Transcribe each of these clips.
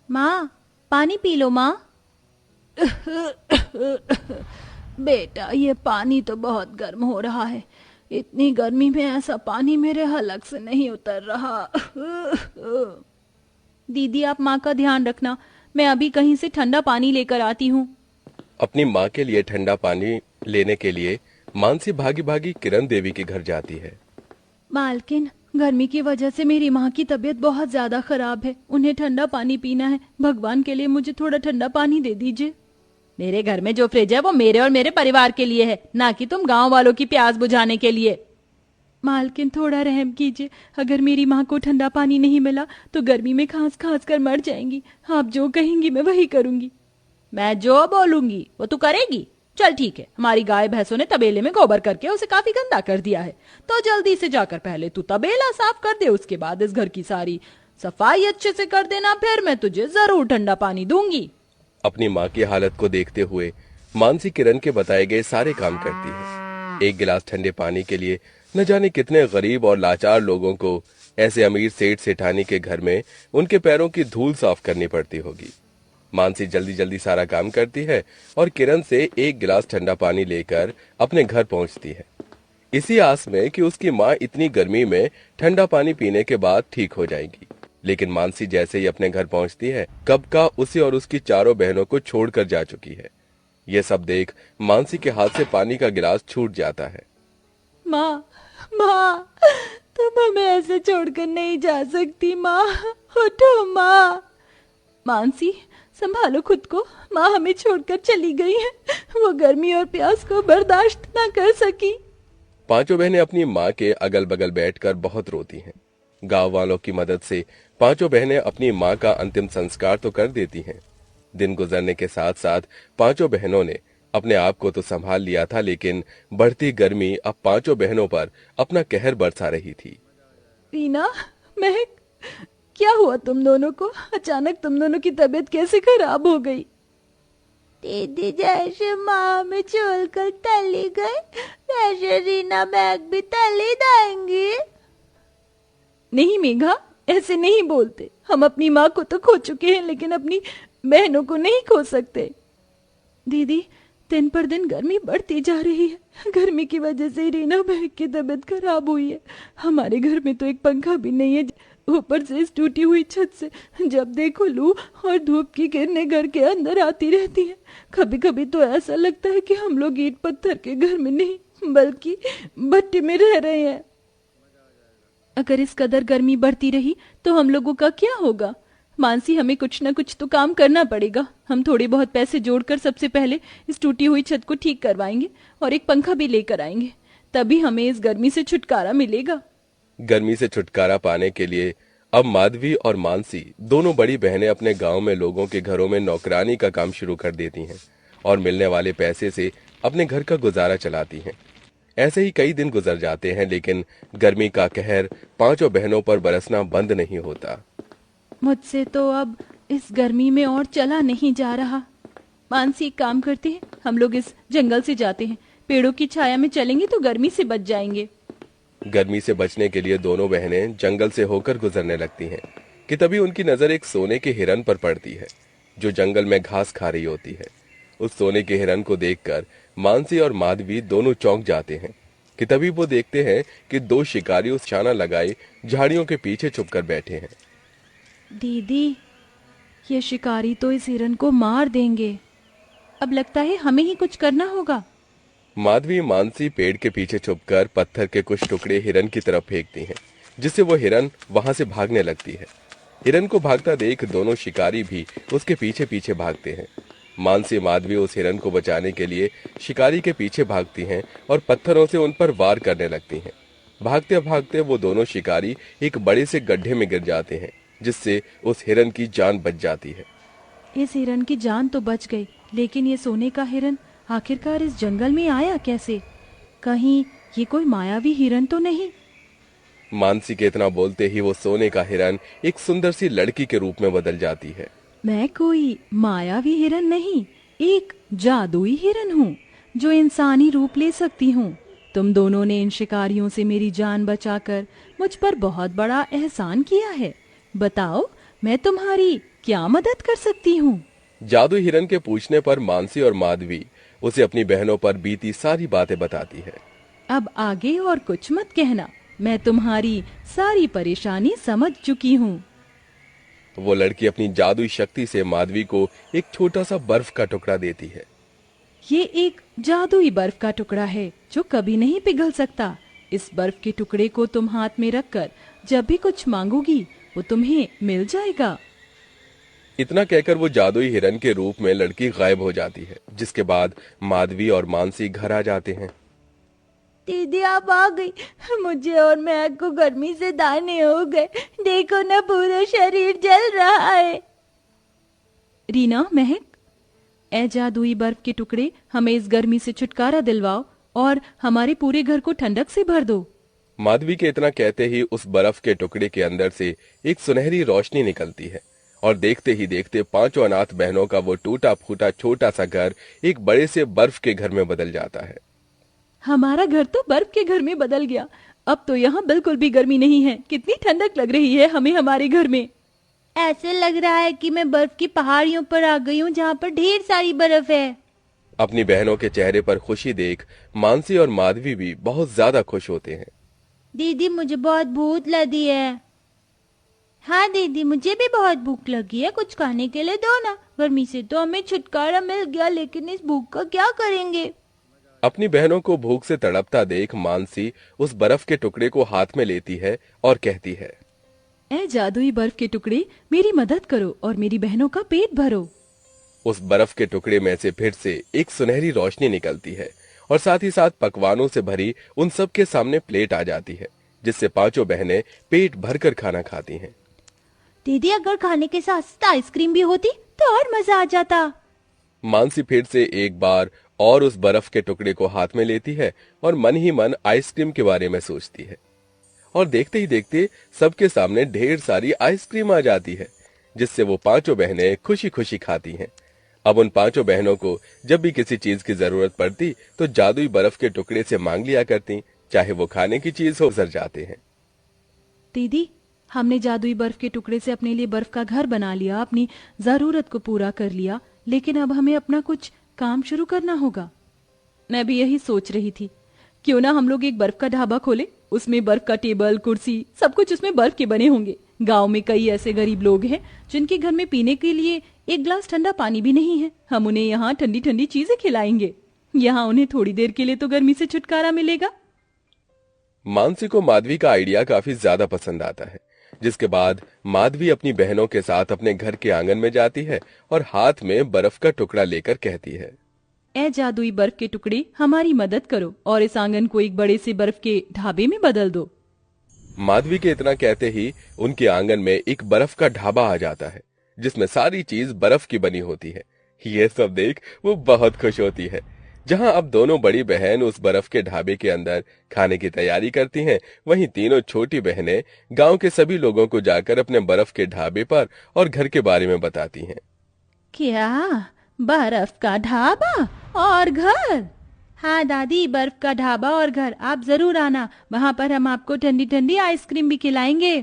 माँ, पानी P low माँ। बेटा, ये पानी तो बहुत गर्म हो रहा है। इतनी गर्मी में ऐसा पानी मेरे हलक से नहीं उतर रहा। दीदी, आप माँ का ध्यान रखना, मैं अभी कहीं से ठंडा पानी लेकर आती हूँ। अपनी माँ के लिए ठंडा पानी लेने के लिए मानसी भागी भागी किरण देवी के घर जाती है। मालकिन, गर्मी की वजह से मेरी माँ की तबीयत बहुत ज्यादा खराब है। उन्हें ठंडा पानी पीना है। भगवान के लिए मुझे थोड़ा ठंडा पानी दे दीजिए। मेरे घर में जो फ्रिज है वो मेरे और मेरे परिवार के लिए है, ना कि तुम गांव वालों की प्यास बुझाने के लिए। मालकिन, थोड़ा रहम कीजिए। अगर मेरी माँ को ठंडा पानी नहीं मिला तो गर्मी में खांस खांस कर मर जाएंगी। आप जो कहेंगी मैं वही करूंगी। मैं जो बोलूंगी वो तू करेगी? चल ठीक है, हमारी गाय भैंसों ने तबेले में गोबर करके उसे काफी गंदा कर दिया है, तो जल्दी से जाकर पहले तू तबेला साफ कर दे, उसके बाद इस घर की सारी सफाई अच्छे से कर देना, फिर मैं तुझे जरूर ठंडा पानी दूंगी। अपनी माँ की हालत को देखते हुए मानसी किरण के बताए गए सारे काम करती है। एक गिलास ठंडे पानी के लिए न जाने कितने गरीब और लाचार लोगों को ऐसे अमीर सेठ सेठानी के घर में उनके पैरों की धूल साफ करनी पड़ती होगी। मानसी जल्दी जल्दी सारा काम करती है और किरण से एक गिलास ठंडा पानी लेकर अपने घर पहुंचती है, इसी आस में कि उसकी माँ इतनी गर्मी में ठंडा पानी पीने के बाद ठीक हो जाएगी। लेकिन मानसी जैसे ही अपने घर पहुंचती है, कब का उसे और उसकी चारों बहनों को छोड़कर जा चुकी है। यह सब देख मानसी के हाथ से पानी का गिलास छूट जाता है। माँ, माँ, तुम हमें ऐसे छोड़कर नहीं जा सकती। माँ, उठो माँ। मानसी, संभालो खुद को। माँ हमें छोड़कर चली गई है। वो गर्मी और प्यास को बर्दाश्त ना कर सकी। पांचों बहनें अपनी माँ के अगल बगल बैठकर बहुत रोती हैं। गांव वालों की मदद से पांचों बहनें अपनी माँ का अंतिम संस्कार तो कर देती हैं। दिन गुजरने के साथ साथ पांचों बहनों ने अपने आप को तो संभाल लिया था, लेकिन बढ़ती गर्मी अब पांचों बहनों पर अपना कहर बरसा रही थी। रीना, महक, क्या हुआ तुम दोनों को? अचानक तुम दोनों की तबीयत कैसे खराब हो गई? दीदी, जैसे माँ में छोड़कर चली गई, वैसे रीना बैग भी चली जाएंगी। नहीं मेघा, ऐसे नहीं बोलते। हम अपनी माँ को तो खो चुके हैं, लेकिन अपनी बहनों को नहीं खो सकते। दीदी, दिन पर दिन गर्मी बढ़ती जा रही है। गर्मी की वजह से रीना बहन की तबीयत खराब हुई है। हमारे घर में तो एक पंखा भी नहीं है, ऊपर से इस टूटी हुई छत से जब देखो लू और धूप की किरणें घर के अंदर आती रहती हैं। कभी कभी तो ऐसा लगता है कि हम लोग ईंट पत्थर के घर में नहीं बल्कि भट्टी में रह रहे हैं। अगर इस कदर गर्मी बढ़ती रही तो हम लोगों का क्या होगा? मानसी, हमें कुछ ना कुछ तो काम करना पड़ेगा। हम थोड़े बहुत पैसे जोड़कर सबसे पहले इस टूटी हुई छत को ठीक करवाएंगे और एक पंखा भी लेकर आएंगे, तभी हमें इस गर्मी से छुटकारा मिलेगा। गर्मी से छुटकारा पाने के लिए अब माधवी और मानसी दोनों बड़ी बहनें अपने गांव में लोगों के घरों में नौकरानी का काम शुरू कर देती हैं और मिलने वाले पैसे से अपने घर का गुजारा चलाती हैं। ऐसे ही कई दिन गुजर जाते हैं, लेकिन गर्मी का कहर पांचों बहनों पर बरसना बंद नहीं होता। मुझसे तो अब इस गर्मी में और चला नहीं जा रहा। मानसी, एक काम करते हैं, हम लोग इस जंगल से जाते हैं। पेड़ों की छाया में चलेंगे तो गर्मी से बच जाएंगे। गर्मी से बचने के लिए दोनों बहनें जंगल से होकर गुजरने लगती हैं कि तभी उनकी नजर एक सोने के हिरन पर पड़ती है, जो जंगल में घास खा रही होती है। उस सोने के हिरन को देखकर मानसी और माधवी दोनों चौंक जाते हैं कि तभी वो देखते हैं कि दो शिकारी उस निशाना लगाए झाड़ियों के पीछे छुपकर बैठे हैं। दीदी, ये शिकारी तो इस हिरन को मार देंगे। अब लगता है हमें ही कुछ करना होगा। माधवी मानसी पेड़ के पीछे छुपकर पत्थर के कुछ टुकड़े हिरन की तरफ फेंकती हैं, जिससे वो हिरन वहां से भागने लगती है। हिरन को भागता देख दोनों शिकारी भी उसके पीछे पीछे भागते हैं। मानसी माधवी उस हिरन को बचाने के लिए शिकारी के पीछे भागती हैं और पत्थरों से उन पर वार करने लगती हैं। भागते भागते वो दोनों शिकारी एक बड़े से गड्ढे में गिर जाते हैं, जिससे उस हिरन की जान बच जाती है। इस हिरन की जान तो बच गई, लेकिन ये सोने का हिरन आखिरकार इस जंगल में आया कैसे? कहीं ये कोई मायावी हिरन तो नहीं? मानसी के इतना बोलते ही वो सोने का हिरन एक सुंदर सी लड़की के रूप में बदल जाती है। मैं कोई मायावी हिरन नहीं, एक जादुई हिरन हूँ जो इंसानी रूप ले सकती हूँ। तुम दोनों ने इन शिकारियों से मेरी जान बचाकर मुझ पर बहुत बड़ा एहसान किया है। बताओ, मैं तुम्हारी क्या मदद कर सकती हूँ? जादुई हिरन के पूछने पर मानसी और माधवी उसे अपनी बहनों पर बीती सारी बातें बताती है। अब आगे और कुछ मत कहना, मैं तुम्हारी सारी परेशानी समझ चुकी हूँ। वो लड़की अपनी जादुई शक्ति से माधवी को एक छोटा सा बर्फ का टुकड़ा देती है। ये एक जादुई बर्फ का टुकड़ा है जो कभी नहीं पिघल सकता। इस बर्फ के टुकड़े को तुम हाथ में रखकर जब भी कुछ मांगोगी वो तुम्हें मिल जाएगा। इतना कहकर वो जादुई हिरन के रूप में लड़की गायब हो जाती है, जिसके बाद माधवी और मानसी घर आ जाते हैं। दीदी आप आ गई। मुझे और महक को गर्मी से दाने हो गए। देखो ना पूरा शरीर जल रहा है। रीना, महक, ए जादुई बर्फ के टुकड़े, हमें इस गर्मी से छुटकारा दिलवाओ और हमारे पूरे घर को ठंडक से भर दो। माधवी के इतना कहते ही उस बर्फ के टुकड़े के अंदर से एक सुनहरी रोशनी निकलती है और देखते ही देखते पांचों अनाथ बहनों का वो टूटा फूटा छोटा सा घर एक बड़े से बर्फ के घर में बदल जाता है। हमारा घर तो बर्फ के घर में बदल गया। अब तो यहाँ बिल्कुल भी गर्मी नहीं है। कितनी ठंडक लग रही है हमें हमारे घर में। ऐसे लग रहा है कि मैं बर्फ की पहाड़ियों पर आ गई हूँ जहाँ पर ढेर सारी बर्फ है। अपनी बहनों के चेहरे पर खुशी देख मानसी और माधवी भी बहुत ज्यादा खुश होते हैं। दीदी मुझे बहुत भूख लगी है। हाँ दीदी मुझे भी बहुत भूख लगी है, कुछ खाने के लिए दो ना। गर्मी से तो हमें छुटकारा मिल गया, लेकिन इस भूख का क्या करेंगे। अपनी बहनों को भूख से तड़पता देख मानसी उस बर्फ के टुकड़े को हाथ में लेती है और कहती है, ए जादुई बर्फ के टुकड़े, मेरी मदद करो और मेरी बहनों का पेट भरो। उस बर्फ के टुकड़े में से फिर से एक सुनहरी रोशनी निकलती है और साथ ही साथ पकवानों से भरी उन सब के सामने प्लेट आ जाती है, जिससे पांचों बहनें पेट भरकर खाना खाती हैं। दीदी अगर खाने के साथ साथ आइसक्रीम भी होती तो और मजा आ जाता। मानसी फिर से एक बार और उस बर्फ के टुकड़े को हाथ में लेती है और मन ही मन आइसक्रीम के बारे में सोचती है और देखते ही देखते सबके सामने ढेर सारी आइसक्रीम आ जाती है, जिससे वो पांचों बहनें खुशी खुशी खाती हैं। अब उन पांचों बहनों को जब भी किसी चीज की जरूरत पड़ती तो जादुई बर्फ के टुकड़े से मांग लिया करती, चाहे वो खाने की चीज हो। गुजर जाते हैं। दीदी, हमने जादुई बर्फ के टुकड़े से अपने लिए बर्फ का घर बना लिया, अपनी जरूरत को पूरा कर लिया, लेकिन अब हमें अपना कुछ काम शुरू करना होगा। मैं भी यही सोच रही थी, क्यों ना हम लोग एक बर्फ का ढाबा खोले। उसमें बर्फ का टेबल कुर्सी सब कुछ उसमें बर्फ के बने होंगे। गांव में कई ऐसे गरीब लोग हैं जिनके घर में पीने के लिए एक गिलास ठंडा पानी भी नहीं है। हम उन्हें यहाँ ठंडी ठंडी चीजें खिलाएंगे। यहाँ उन्हें थोड़ी देर के लिए तो गर्मी से छुटकारा मिलेगा। मानसी को माधवी का आइडिया काफी ज्यादा पसंद आता है, जिसके बाद माधवी अपनी बहनों के साथ अपने घर के आंगन में जाती है और हाथ में बर्फ का टुकड़ा लेकर कहती है, ए जादुई बर्फ के टुकड़े, हमारी मदद करो और इस आंगन को एक बड़े से बर्फ के ढाबे में बदल दो। माधवी के इतना कहते ही उनके आंगन में एक बर्फ का ढाबा आ जाता है, जिसमें सारी चीज बर्फ की बनी होती है। ये सब देख वो बहुत खुश होती है। जहां अब दोनों बड़ी बहन उस बर्फ के ढाबे के अंदर खाने की तैयारी करती हैं, वहीं तीनों छोटी बहनें गांव के सभी लोगों को जाकर अपने बर्फ के ढाबे पर और घर के बारे में बताती हैं। क्या बर्फ का ढाबा और घर? हाँ दादी, बर्फ का ढाबा और घर, आप जरूर आना। वहाँ पर हम आपको ठंडी ठंडी आइसक्रीम भी खिलाएंगे।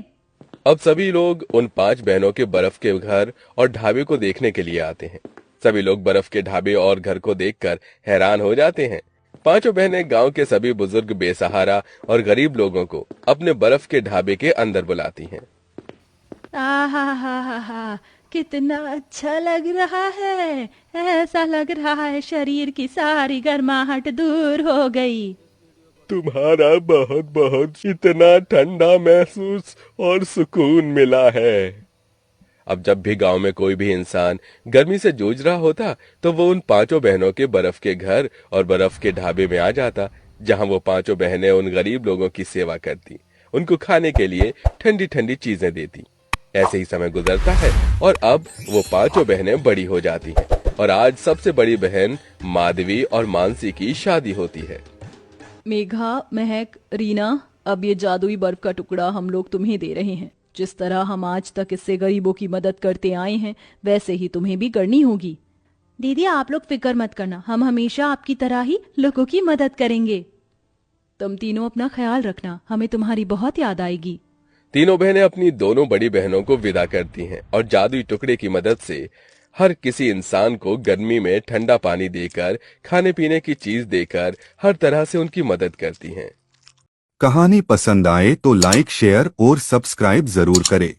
अब सभी लोग उन 5 बहनों के बर्फ के घर और ढाबे को देखने के लिए आते हैं। सभी लोग बर्फ के ढाबे और घर को देखकर हैरान हो जाते हैं। पांचों बहनें गांव के सभी बुजुर्ग, बेसहारा और गरीब लोगों को अपने बर्फ के ढाबे के अंदर बुलाती हैं। आहा, कितना अच्छा लग रहा है। ऐसा लग रहा है शरीर की सारी गर्माहट दूर हो गई। तुम्हारा बहुत बहुत इतना ठंडा महसूस और सुकून मिला है। अब जब भी गांव में कोई भी इंसान गर्मी से जूझ रहा होता तो वो उन 5 बहनों के बर्फ के घर और बर्फ के ढाबे में आ जाता, जहां वो 5 बहनें उन गरीब लोगों की सेवा करती, उनको खाने के लिए ठंडी ठंडी चीजें देती। ऐसे ही समय गुजरता है और अब वो 5 बहनें बड़ी हो जाती हैं और आज सबसे बड़ी बहन माधवी और मानसी की शादी होती है। मेघा, महक, रीना, अब ये जादुई बर्फ का टुकड़ा हम लोग तुम्हें दे रहे हैं। जिस तरह हम आज तक इससे गरीबों की मदद करते आए हैं, वैसे ही तुम्हें भी करनी होगी। दीदी आप लोग फिक्र मत करना, हम हमेशा आपकी तरह ही लोगों की मदद करेंगे। तुम तीनों अपना ख्याल रखना, हमें तुम्हारी बहुत याद आएगी। तीनों बहनें अपनी दोनों बड़ी बहनों को विदा करती हैं और जादुई टुकड़े की मदद से हर किसी इंसान को गर्मी में ठंडा पानी देकर, खाने पीने की चीज देकर हर तरह से उनकी मदद करती हैं। कहानी पसंद आए तो लाइक, शेयर और सब्सक्राइब जरूर करें।